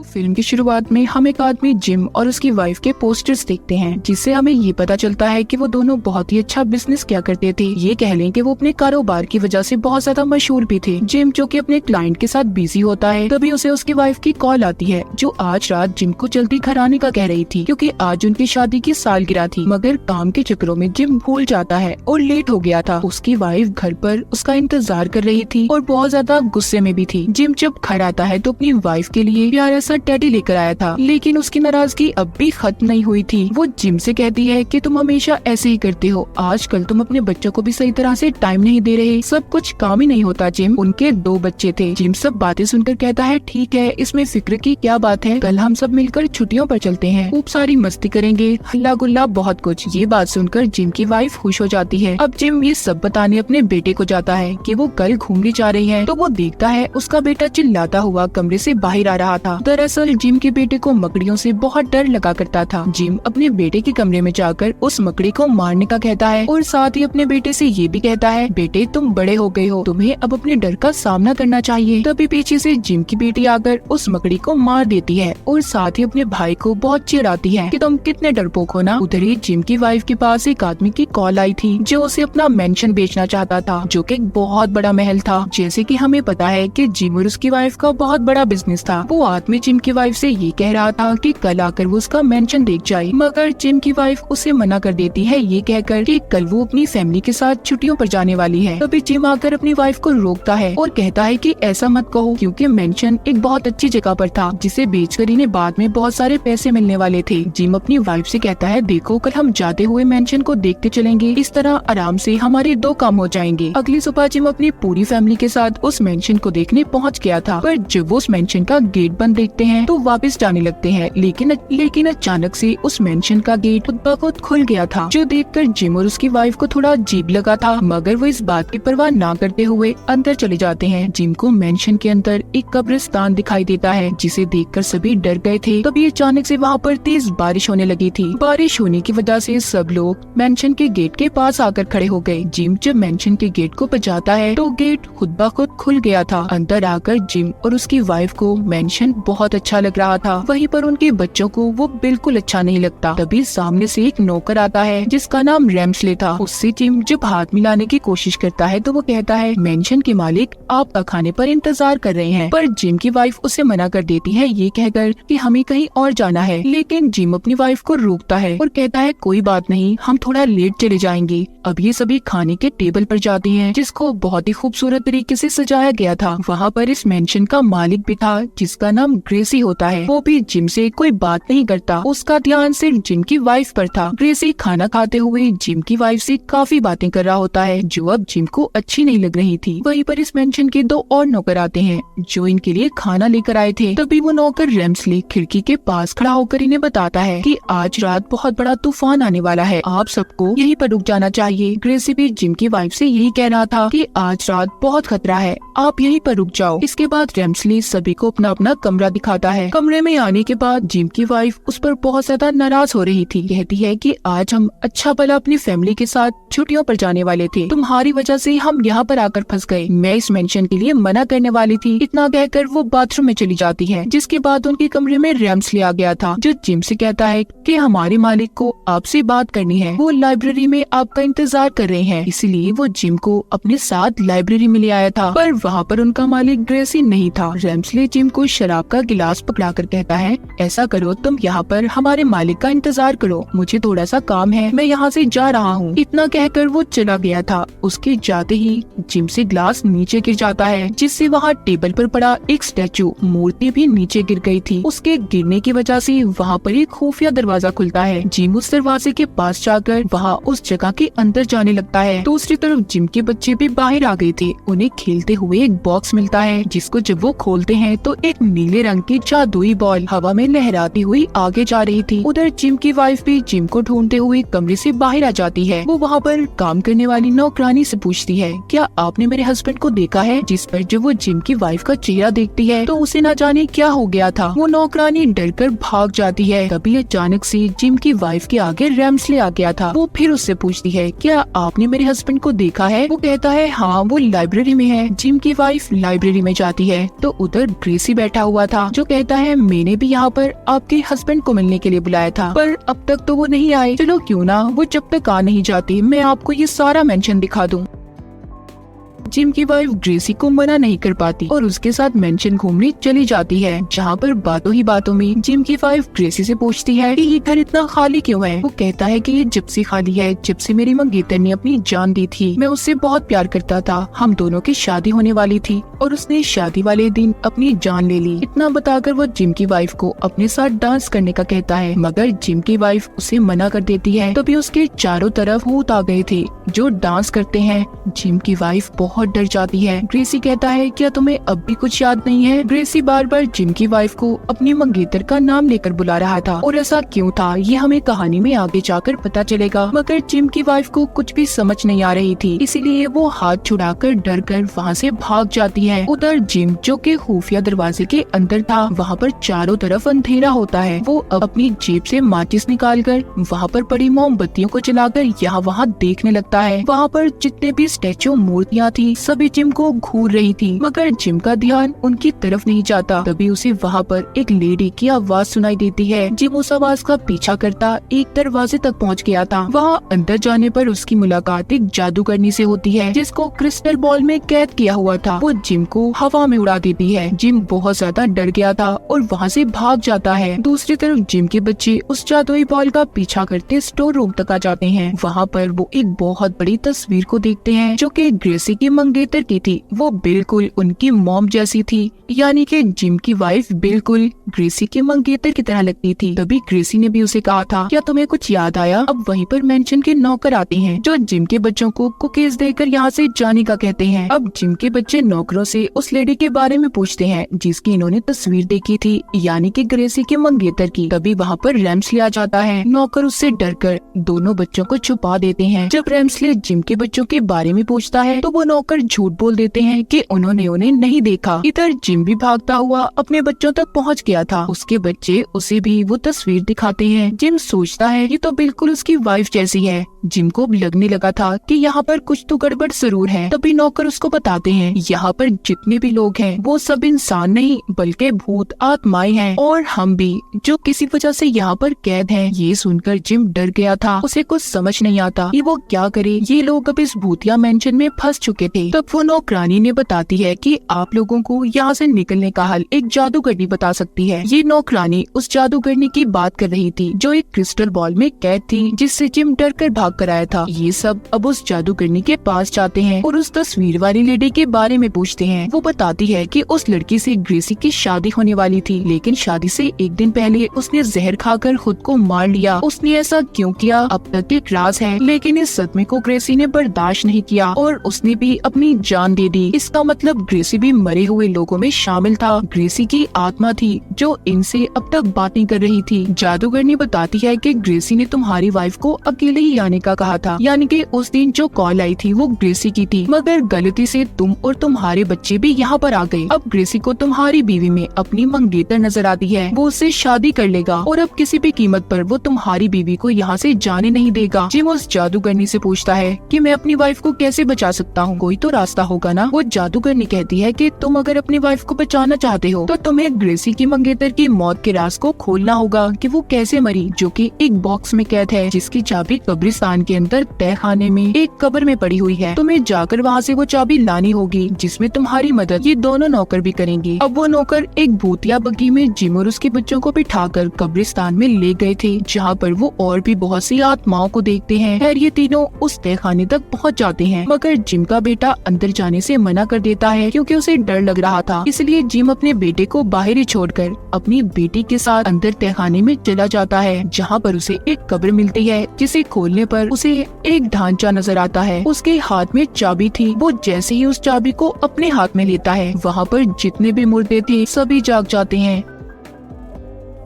Film की शुरुआत में हम एक आदमी जिम और उसकी वाइफ के पोस्टर्स देखते हैं, जिससे हमें ये पता चलता है कि वो दोनों बहुत ही अच्छा बिजनेस किया करते थे। ये कह लें कि वो अपने कारोबार की वजह से बहुत ज्यादा मशहूर भी थे। जिम जो कि अपने क्लाइंट के साथ बिजी होता है, तभी उसे उसकी वाइफ की कॉल आती है, जो आज रात जिम को जल्दी घर आने का कह रही थी, क्योंकि आज उनकी शादी की सालगिरह थी। मगर काम के चक्करों में जिम भूल जाता है और लेट हो गया था। उसकी वाइफ घर पर उसका इंतजार कर रही थी और बहुत ज्यादा गुस्से में भी थी। जिम जब घर आता है तो अपनी वाइफ के लिए प्यारा सा टेडी लेकर आया था, लेकिन उसकी नाराजगी अब भी खत्म नहीं हुई थी। वो जिम से कहती है कि तुम हमेशा ऐसे ही करते हो, आजकल तुम अपने बच्चों को भी सही तरह से टाइम नहीं दे रहे, सब कुछ काम ही नहीं होता। जिम, उनके 2 बच्चे थे। जिम सब बातें सुनकर कहता है, ठीक है, इसमें फिक्र की क्या बात है, कल हम सब मिलकर छुट्टियों पर चलते हैं, खूब सारी मस्ती करेंगे, हल्ला गुल्ला बहुत कुछ। ये बात सुनकर जिम की वाइफ खुश हो जाती है। अब जिम ये सब बताने अपने बेटे को जाता है कि वो कल घूमने जा रही है, तो वो देखता है उसका बेटा चिल्लाता हुआ कमरे से बाहर आ रहा था। दरअसल जिम के बेटे को मकड़ियों से बहुत डर लगा करता था। जिम अपने बेटे के कमरे में जाकर उस मकड़ी को मारने का कहता है और साथ ही अपने बेटे से ये भी कहता है, बेटे तुम बड़े हो गए हो, तुम्हें अब अपने डर का सामना करना चाहिए। तभी पीछे से जिम की बेटी आकर उस मकड़ी को मार देती है और साथ ही अपने भाई को बहुत चिढ़ाती है कि तुम कितने डरपोक हो ना। उधर ही जिम की वाइफ के पास एक आदमी की कॉल आई थी, जो उसे अपना मेंशन बेचना चाहता था, जो कि एक बहुत बड़ा महल था। जैसे कि हमें पता है कि जिम और उसकी वाइफ का बहुत बड़ा बिजनेस था। वो आदमी जिम की वाइफ से ये कह रहा था कि कल आकर वो उसका मेंशन देख जाए, मगर जिम की वाइफ उसे मना कर देती है, ये कहकर कि कल वो अपनी फैमिली के साथ छुट्टियों पर जाने वाली है। तभी जिम आकर अपनी वाइफ को रोकता है और कहता है कि ऐसा मत कहो, क्योंकि मेंशन एक बहुत अच्छी जगह पर था, जिसे बेचकर इन्हें बाद में बहुत सारे पैसे मिलने वाले थे। जिम अपनी वाइफ से कहता है, देखो कल हम जाते हुए मेंशन को देखते चलेंगे, इस तरह आराम से हमारे 2 काम हो जाएंगे। अगली सुबह जिम अपनी पूरी फैमिली के साथ उस मेंशन को देखने पहुँच गया था, पर जब वो उस मेंशन का गेट बंद देखते हैं तो वापस जाने लगते हैं। लेकिन अचानक से उस मेंशन का गेट खुद ब खुद खुल गया था, जो देखकर जिम और उसकी वाइफ को थोड़ा अजीब लगा था, मगर वो इस बात की परवाह ना करते हुए अंदर चले जाते हैं। जिम को मेंशन के अंदर एक कब्रिस्तान दिखाई देता है, जिसे देखकर सभी डर गए थे। तभी अचानक से वहाँ पर तेज बारिश होने लगी थी। बारिश होने की वजह से सब लोग मेंशन के गेट के पास आकर खड़े हो गए। जिम जब मेंशन के गेट को बजाता है तो गेट खुद ब खुद खुल गया था। अंदर आकर जिम और उसकी वाइफ को मेंशन बहुत अच्छा लग रहा था, वहीं पर उनके बच्चों को वो बिल्कुल अच्छा नहीं लगता। तभी सामने से एक नौकर आता है, जिसका नाम रेम्सले था। उससे जिम जब हाथ मिलाने की कोशिश करता है तो वो कहता है, मेंशन के मालिक आपका खाने पर इंतजार कर रहे हैं, पर जिम की वाइफ उसे मना कर देती है, ये कहकर कि हमें कहीं और जाना है। लेकिन जिम अपनी वाइफ को रोकता है और कहता है, कोई बात नहीं, हम थोड़ा लेट चले जाएंगे। अब ये सभी खाने के टेबल पर जाते हैं, जिसको बहुत ही खूबसूरत तरीके से सजाया गया था। वहाँ पर इस मेंशन का मालिक भी था, जिसका नाम ग्रेसी होता है। वो भी जिम से कोई बात नहीं करता, उसका ध्यान सिर्फ जिम की वाइफ पर था। ग्रेसी खाना खाते हुए जिम की वाइफ से काफी बातें कर रहा होता है, जो अब जिम को अच्छी नहीं लग रही थी। वहीं पर इस मेंशन के 2 और नौकर आते हैं, जो इनके लिए खाना लेकर आए थे। तभी वो नौकर रेम्सले खिड़की के पास खड़ा होकर इन्हें बताता है कि आज रात बहुत बड़ा तूफान आने वाला है, आप सबको यहीं पर रुक जाना चाहिए। ग्रेसी भी जिम की वाइफ से यही कह रहा था कि आज रात बहुत खतरा है, आप यहीं पर रुक जाओ। इसके बाद रेम्सले सभी को अपना अपना कमरा दिखाता है। कमरे में आने के बाद जिम की वाइफ उस पर बहुत ज्यादा नाराज हो रही थी। कहती है कि आज हम अच्छा भला अपनी फैमिली के साथ छुट्टियों पर जाने वाले थे, तुम्हारी वजह से हम यहाँ पर आकर फंस गए। मैं इस मेंशन के लिए मना करने वाली थी। इतना कहकर वो बाथरूम में चली जाती है, जिसके बाद उनके कमरे में रेम्सले आ गया था, जो जिम से कहता है कि हमारे मालिक को आपसे बात करनी है, वो लाइब्रेरी में आपका इंतजार कर रहे हैं। इसीलिए वो जिम को अपने साथ लाइब्रेरी में ले आया था, पर वहाँ पर उनका मालिक ग्रेसी नहीं था। रेम्सले जिम को शराब का गिलास पकड़ाकर कहता है, ऐसा करो, तुम यहाँ पर हमारे मालिक का इंतजार करो, मुझे थोड़ा सा काम है, मैं यहाँ से जा रहा हूँ। इतना कहकर वो चला गया था। उसके जाते ही जिम से ग्लास नीचे गिर जाता है, जिससे वहाँ टेबल पर पड़ा एक स्टैचू मूर्ति भी नीचे गिर गई थी। उसके गिरने की वजह से वहाँ पर एक खुफिया दरवाजा खुलता है। जिम उस दरवाजे के पास जाकर वहाँ उस जगह के अंदर जाने लगता है। दूसरी तरफ जिम के बच्चे भी बाहर आ गए थे। उन्हें खेलते हुए एक बॉक्स मिलता है, जिसको जब वो खोलते हैं तो एक नीले रंग की जादुई बॉल हवा में लहराती हुई आगे जा रही थी। उधर जिम की वाइफ भी जिम को ढूंढते हुए कमरे से बाहर आ जाती है। वो वहाँ पर काम करने वाली नौकरानी से पूछती है, क्या आपने मेरे हस्बैंड को देखा है? जिस पर जब वो जिम की वाइफ का चेहरा देखती है तो उसे न जाने क्या हो गया था। वो नौकरानी डरकर भाग जाती है। तभी अचानक से जिम की वाइफ के आगे रेम्सले आ गया था। वो फिर उससे पूछती है, क्या आपने मेरे हस्बैंड को देखा है? वो कहता है, हाँ वो लाइब्रेरी में है। जिम की वाइफ लाइब्रेरी में जाती है तो उधर ग्रेसी बैठा हुआ था, जो कहता है, मैंने भी यहाँ पर आपके हस्बैंड को मिलने के लिए बुलाया था, पर अब तक तो वो नहीं आए। चलो क्यों ना वो जब तक आ नहीं जाती मैं आपको ये सारा मेंशन दिखा दूं। जिम की वाइफ ग्रेसी को मना नहीं कर पाती और उसके साथ मेंशन घूमने चली जाती है, जहाँ पर बातों ही बातों में जिम की वाइफ ग्रेसी से पूछती है कि ये घर इतना खाली क्यों है। वो कहता है कि ये जब से खाली है जब से मेरी मंगेतर ने अपनी जान दी थी। मैं उससे बहुत प्यार करता था, हम दोनों की शादी होने वाली थी और उसने शादी वाले दिन अपनी जान ले ली। इतना बताकर वो जिम की वाइफ को अपने साथ डांस करने का कहता है, मगर जिम की वाइफ उसे मना कर देती है। तभी उसके चारों तरफ भूत आ गए थे जो डांस करते हैं। जिम की वाइफ बहुत डर जाती है। ग्रेसी कहता है, क्या तुम्हें अब भी कुछ याद नहीं है? ग्रेसी बार बार जिम की वाइफ को अपनी मंगेतर का नाम लेकर बुला रहा था और ऐसा क्यों था ये हमें कहानी में आगे जाकर पता चलेगा। मगर जिम की वाइफ को कुछ भी समझ नहीं आ रही थी, इसीलिए वो हाथ छुड़ाकर डर कर वहाँ से भाग जाती है। उधर जिम जो कि खुफिया दरवाजे के अंदर था, वहाँ पर चारों तरफ अंधेरा होता है। वो अपनी जेब से माचिस निकालकर वहाँ पर पड़ी मोमबत्तियों को जलाकर यहाँ वहाँ देखने लगता है। वहाँ पर जितने भी स्टैचू मूर्तियाँ थी सभी जिम को घूर रही थी, मगर जिम का ध्यान उनकी तरफ नहीं जाता। तभी उसे वहाँ पर एक लेडी की आवाज सुनाई देती है। जिम उस आवाज का पीछा करता एक दरवाजे तक पहुँच गया था। वहाँ अंदर जाने पर उसकी मुलाकात एक जादूगरनी से होती है जिसको क्रिस्टल बॉल में कैद किया हुआ था। वो जिम को हवा में उड़ा देती है। जिम बहुत ज्यादा डर गया था और वहाँ से भाग जाता है। दूसरी तरफ जिम के बच्चे उस जादुई बॉल का पीछा करते स्टोर रूम तक आ जाते हैं। वहाँ पर वो एक बहुत बड़ी तस्वीर को देखते हैं जो कि ग्रेसी की मंगेतर की थी। वो बिल्कुल उनकी मॉम जैसी थी, यानी कि जिम की वाइफ बिल्कुल ग्रेसी के मंगेतर की तरह लगती थी। तभी ग्रेसी ने भी उसे कहा था, क्या तुम्हें कुछ याद आया? अब वहीं पर मेंशन के नौकर आते हैं जो जिम के बच्चों को कुकीज देकर यहाँ से जाने का कहते हैं। अब जिम के बच्चे नौकरों से उस लेडी के बारे में पूछते हैं जिसकी इन्होंने तस्वीर देखी थी, यानी कि ग्रेसी के मंगेतर की। तभी वहाँ पर रेम्सले आ जाता है। नौकर उससे डरकर दोनों बच्चों को छुपा देते हैं। जब रेम्सले जिम के बच्चों के बारे में पूछता है तो वो नौकर झूठ बोल देते हैं कि उन्होंने उन्हें नहीं देखा। इधर जिम भी भागता हुआ अपने बच्चों तक पहुंच गया था। उसके बच्चे उसे भी वो तस्वीर दिखाते हैं। जिम सोचता है ये तो बिल्कुल उसकी वाइफ जैसी है। जिम को लगने लगा था कि यहाँ पर कुछ तो गड़बड़ जरूर है। तभी नौकर उसको बताते हैं, यहाँ पर जितने भी लोग हैं वो सब इंसान नहीं बल्कि भूत आत्माएं हैं और हम भी, जो किसी वजह से यहाँ पर कैद हैं। ये सुनकर जिम डर गया था। उसे कुछ समझ नहीं आता कि वो क्या करे। ये लोग अब इस भूतिया मेंशन में फंस चुके थे। तब वो नौकरानी ने बताती है कि आप लोगों को यहाँ से निकलने का हल एक जादूगरनी बता सकती है। ये नौकरानी उस जादूगरनी की बात कर रही थी जो एक क्रिस्टल बॉल में कैद थी, जिससे जिम डर कर भाग कर आया था। ये सब अब उस जादूगरनी के पास जाते हैं और उस तस्वीर वाली लेडी के बारे में पूछते हैं। वो बताती है कि उस लड़की से ग्रेसी की शादी होने वाली थी, लेकिन शादी से एक दिन पहले उसने जहर खाकर खुद को मार लिया। उसने ऐसा क्यों किया अब तक एक राज है, लेकिन इस सदमे को ग्रेसी ने बर्दाश्त नहीं किया और उसने भी अपनी जान दे दी। इसका मतलब ग्रेसी भी मरे हुए लोगों में शामिल था। ग्रेसी की आत्मा थी जो इनसे अब तक बातें कर रही थी। जादूगरनी बताती है कि ग्रेसी ने तुम्हारी वाइफ को अकेले ही आने का कहा था, यानी कि उस दिन जो कॉल आई थी वो ग्रेसी की थी, मगर गलती से तुम और तुम्हारे बच्चे भी यहाँ पर आ गए। अब ग्रेसी को तुम्हारी बीवी में अपनी मंगेतर नजर आती है। वो उससे शादी कर लेगा और अब किसी भी कीमत पर वो तुम्हारी बीवी को यहाँ से जाने नहीं देगा। जिम उस जादूगरनी से पूछता है कि मैं अपनी वाइफ को कैसे बचा सकता हूँ, कोई तो रास्ता होगा ना। वो जादूगरनी कहती है कि तुम अगर अपनी वाइफ को बचाना चाहते हो तो तुम्हें ग्रेसी की मंगेतर की मौत के राज को खोलना होगा कि वो कैसे मरी, जो कि एक बॉक्स में कैद है जिसकी चाबी कब्रिस्तान के अंदर तहखाने में एक कब्र में पड़ी हुई है। तुम्हें जाकर वहाँ से वो चाबी लानी होगी, जिसमें तुम्हारी मदद ये दोनों नौकर भी करेंगे। अब वो नौकर एक भूतिया बग्गी में जिम और उसके बच्चों को बिठाकर कब्रिस्तान में ले गए थे, जहाँ पर वो और भी बहुत सी आत्माओं को देखते हैं। खैर ये तीनों उस तहखाने तक पहुँच जाते हैं, मगर जिम का बेटा अंदर जाने से मना कर देता है क्योंकि उसे डर लग रहा था। इसलिए जिम अपने बेटे को बाहर ही छोड़कर अपनी बेटी के साथ अंदर तहखाने में चला जाता है, जहाँ पर उसे एक कब्र मिलती है, जिसे खोलने पर उसे एक ढांचा नजर आता है। उसके हाथ में चाबी थी। वो जैसे ही उस चाबी को अपने हाथ में लेता है, वहाँ पर जितने भी मुर्दे थे सभी जाग जाते हैं।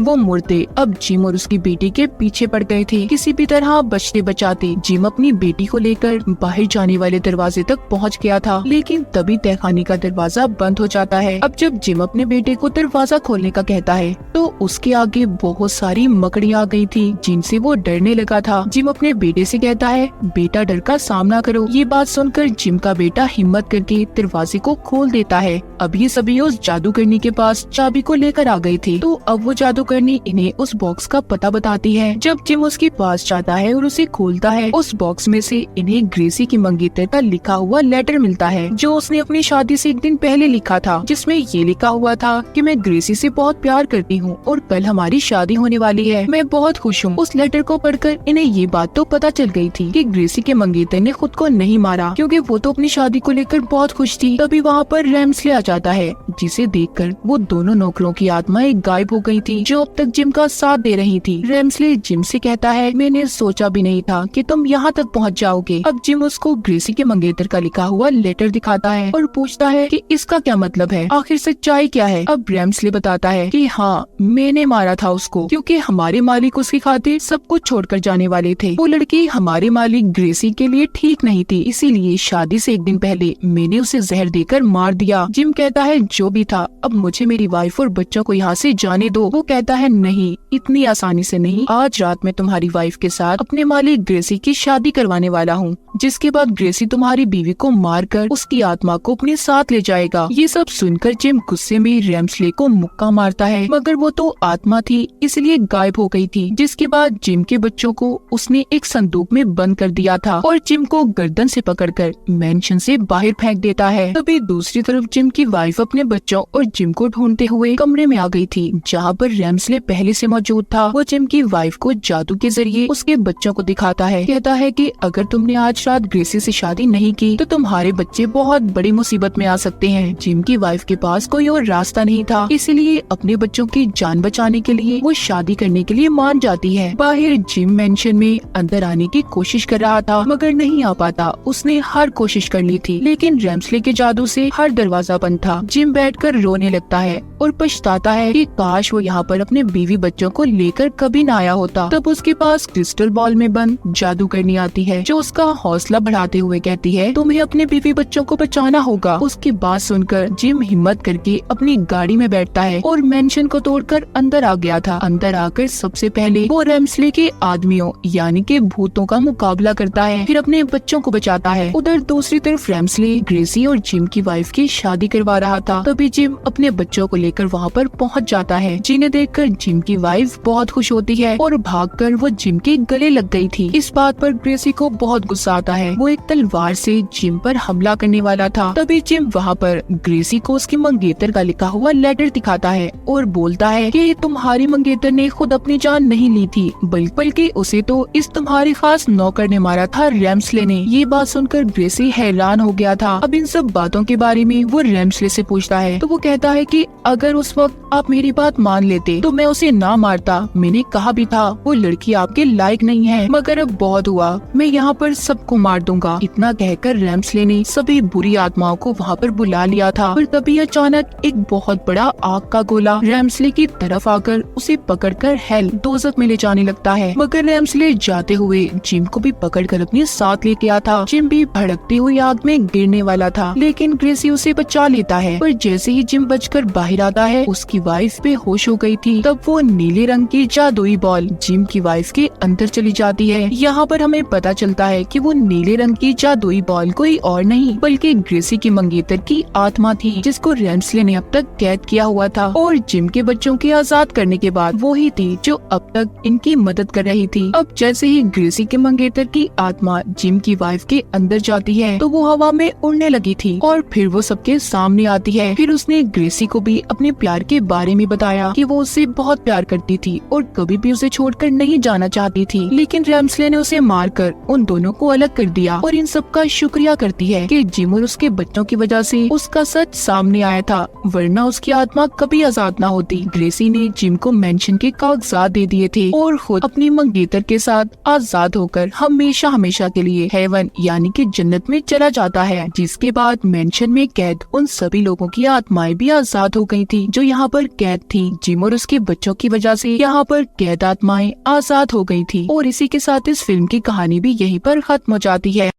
वो मुर्दे अब जिम और उसकी बेटी के पीछे पड़ गए थे। किसी भी तरह बचते बचाते जिम अपनी बेटी को लेकर बाहर जाने वाले दरवाजे तक पहुंच गया था, लेकिन तभी तहखाने का दरवाजा बंद हो जाता है। अब जब जिम अपने बेटे को दरवाजा खोलने का कहता है तो उसके आगे बहुत सारी मकड़ियाँ आ गई थी, जिनसे वो डरने लगा था। जिम अपने बेटे से कहता है, बेटा डर का सामना करो। ये बात सुनकर जिम का बेटा हिम्मत करके दरवाजे को खोल देता है। अब ये सभी उस जादूगरनी के पास चाबी को लेकर आ गए थे, तो अब वो जादूगरनी इन्हें उस बॉक्स का पता बताती है। जब जिम उसके पास जाता है और उसे खोलता है, उस बॉक्स में से इन्हें ग्रेसी की मंगेतर का लिखा हुआ लेटर मिलता है, जो उसने अपनी शादी से एक दिन पहले लिखा था, जिसमें ये लिखा हुआ था कि मैं ग्रेसी से बहुत प्यार करती हूँ और कल हमारी शादी होने वाली है। मैं बहुत खुश हूँ। उस लेटर को पढ़कर इन्हें ये बात तो पता चल गई थी कि ग्रेसी के मंगेतर ने खुद को नहीं मारा, क्योंकि वो तो अपनी शादी को लेकर बहुत खुश थी। तभी वहाँ पर रेम्सले आ जाता है, जिसे देखकर वो दोनों नौकरों की आत्माएं गायब हो गई थी, जो अब तक जिम का साथ दे रही थी। रेम्सले जिम से कहता है, मैंने सोचा भी नहीं था कि तुम यहाँ तक पहुँच जाओगे। अब जिम उसको ग्रेसी के मंगेतर का लिखा हुआ लेटर दिखाता है और पूछता है कि इसका क्या मतलब है, आखिर सच्चाई क्या है। अब रेम्सले बताता है कि हाँ, मैंने मारा था उसको, क्योंकि हमारे मालिक उसकी खातिर सब कुछ छोड़कर जाने वाले थे। वो लड़की हमारे मालिक ग्रेसी के लिए ठीक नहीं थी, इसीलिए शादी से एक दिन पहले मैंने उसे जहर देकर मार दिया। जिम कहता है, जो भी था, अब मुझे मेरी वाइफ और बच्चों को यहाँ से जाने दो। वो कहता है, नहीं, इतनी आसानी से नहीं। आज रात में तुम्हारी वाइफ के साथ अपने मालिक ग्रेसी की शादी करवाने वाला हूँ, जिसके बाद ग्रेसी तुम्हारी बीवी को मारकर उसकी आत्मा को अपने साथ ले जाएगा। ये सब सुनकर जिम गुस्से में रेम्सले को मुक्का मारता है, मगर वो तो आत्मा थी, इसलिए गायब हो गई थी। जिसके बाद जिम के बच्चों को उसने एक संदूक में बंद कर दिया था और जिम को गर्दन से पकड़कर मेंशन से बाहर फेंक देता है। तभी दूसरी तरफ जिम की वाइफ अपने बच्चों और जिम को ढूंढते हुए कमरे में आ गई थी, जहाँ पर रेम्सले पहले से मौजूद था। वो जिम की वाइफ को जादू के जरिए उसके बच्चों को दिखाता है। कहता है कि अगर तुमने आज रात ग्रेसी से शादी नहीं की तो तुम्हारे बच्चे बहुत बड़ी मुसीबत में आ सकते हैं। जिम की वाइफ के पास कोई और रास्ता नहीं था, इसीलिए अपने बच्चों की जान बचाने के लिए वो शादी करने के लिए मान जाती है। बाहर जिम मेंशन में अंदर आने की कोशिश कर रहा था, मगर नहीं आ पाता। उसने हर कोशिश कर ली थी, लेकिन रेम्सले के जादू से हर दरवाजा बंद था। जिम बैठकर रोने लगता है और पछताता है कि काश वो यहाँ पर अपने बीवी बच्चों को लेकर कभी न आया होता। तब उसके पास क्रिस्टल बॉल में बंद जादूगरनी आती है, जो उसका हौसला बढ़ाते हुए कहती है, तुम्हें अपने बीवी बच्चों को बचाना होगा। उसकी बात सुनकर जिम हिम्मत करके अपनी गाड़ी में बैठता है और मेंशन को तोड़कर अंदर आ गया था। अंदर आकर सबसे पहले वो रेम्सले के आदमियों यानी के भूतों का मुकाबला करता है, फिर अपने बच्चों को बचाता है। उधर दूसरी तरफ रेम्सले ग्रेसी और जिम की वाइफ की शादी करवा रहा था। तभी जिम अपने बच्चों को लेकर वहाँ पर पहुँच जाता है, जिन्हें देखकर जिम की वाइफ बहुत खुश होती है और भागकर वो जिम के गले लग गई थी। इस बात पर ग्रेसी को बहुत गुस्सा आता है। वो एक तलवार से जिम पर हमला करने वाला था। तभी जिम वहाँ पर ग्रेसी को उसकी मंगेतर का लिखा हुआ लेटर दिखाता है और बोलता है कि तुम्हारी मंगेतर ने खुद अपनी जान नहीं ली थी, बल्कि उसे तो इस तुम्हारे खास नौकर ने मारा था, रेम्सले ने। ये बात सुनकर ग्रेसी हैरान हो गया था। अब इन सब बातों के बारे में वो रेम्सले से पूछता है, तो वो कहता है कि अगर उस वक्त आप मेरी बात मान लेते तो मैं उसे ना मारता। मैंने कहा भी था वो लड़की आपके लायक नहीं है, मगर अब बहुत हुआ, मैं यहाँ पर सबको मार दूंगा। इतना कहकर रेम्सले ने सभी बुरी आत्माओं को वहाँ पर बुला लिया था। और तभी अचानक एक बहुत बड़ा आग का गोला रेम्सले की तरफ आकर उसे पकड़कर हेल दोज़ख में ले जाने लगता है, मगर रेम्सले जाते हुए जिम को भी पकड़कर अपने साथ लेके आता था। जिम भी भड़कती हुई आग में गिरने वाला था, लेकिन ग्रेसी उसे बचा लेता है। पर जैसे ही जिम बचकर बाहर आता है, उसकी वाइफ बेहोश हो गई थी। तब वो नीले रंग की जादुई बॉल जिम की वाइफ के अंदर चली जाती है। यहाँ पर हमें पता चलता है कि वो नीले रंग की जादुई बॉल कोई और नहीं बल्कि ग्रेसी की मंगेतर की आत्मा थी, जिसको रेम्सले ने अब तक कैद किया हुआ था। और जिम के बच्चों के आजाद करने के बाद वो ही थी जो अब तक इनकी मदद कर रही थी। अब जैसे ही ग्रेसी के मंगेतर की आत्मा जिम की वाइफ के अंदर जाती है, तो वो हवा में उड़ने लगी थी और फिर वो सबके सामने आती है। फिर उसने ग्रेसी को भी अपने प्यार के बारे में बताया कि वो उससे बहुत प्यार करती थी और कभी भी उसे छोड़कर नहीं जाना चाहती थी, लेकिन रेम्सले ने उसे मारकर उन दोनों को अलग कर दिया। और इन सब का शुक्रिया करती है कि जिम और उसके बच्चों की वजह से उसका सच सामने आया था, वरना उसकी आत्मा कभी आजाद ना होती। ग्रेसी ने जिम को मेंशन के कागजात दे दिए थे और खुद अपनी मंगेतर के साथ आजाद होकर हमेशा हमेशा के लिए हेवन यानी कि जन्नत में चला जाता है। जिसके बाद मेंशन में कैद उन सभी लोगों की आत्माएं भी आजाद हो गई थी जो यहाँ पर कैद थी। जिम और उसके बच्चों की वजह से यहाँ पर कैद आत्माएं आजाद हो गई थी। और इसी के साथ इस फिल्म की कहानी भी यहीं पर खत्म हो जाती है।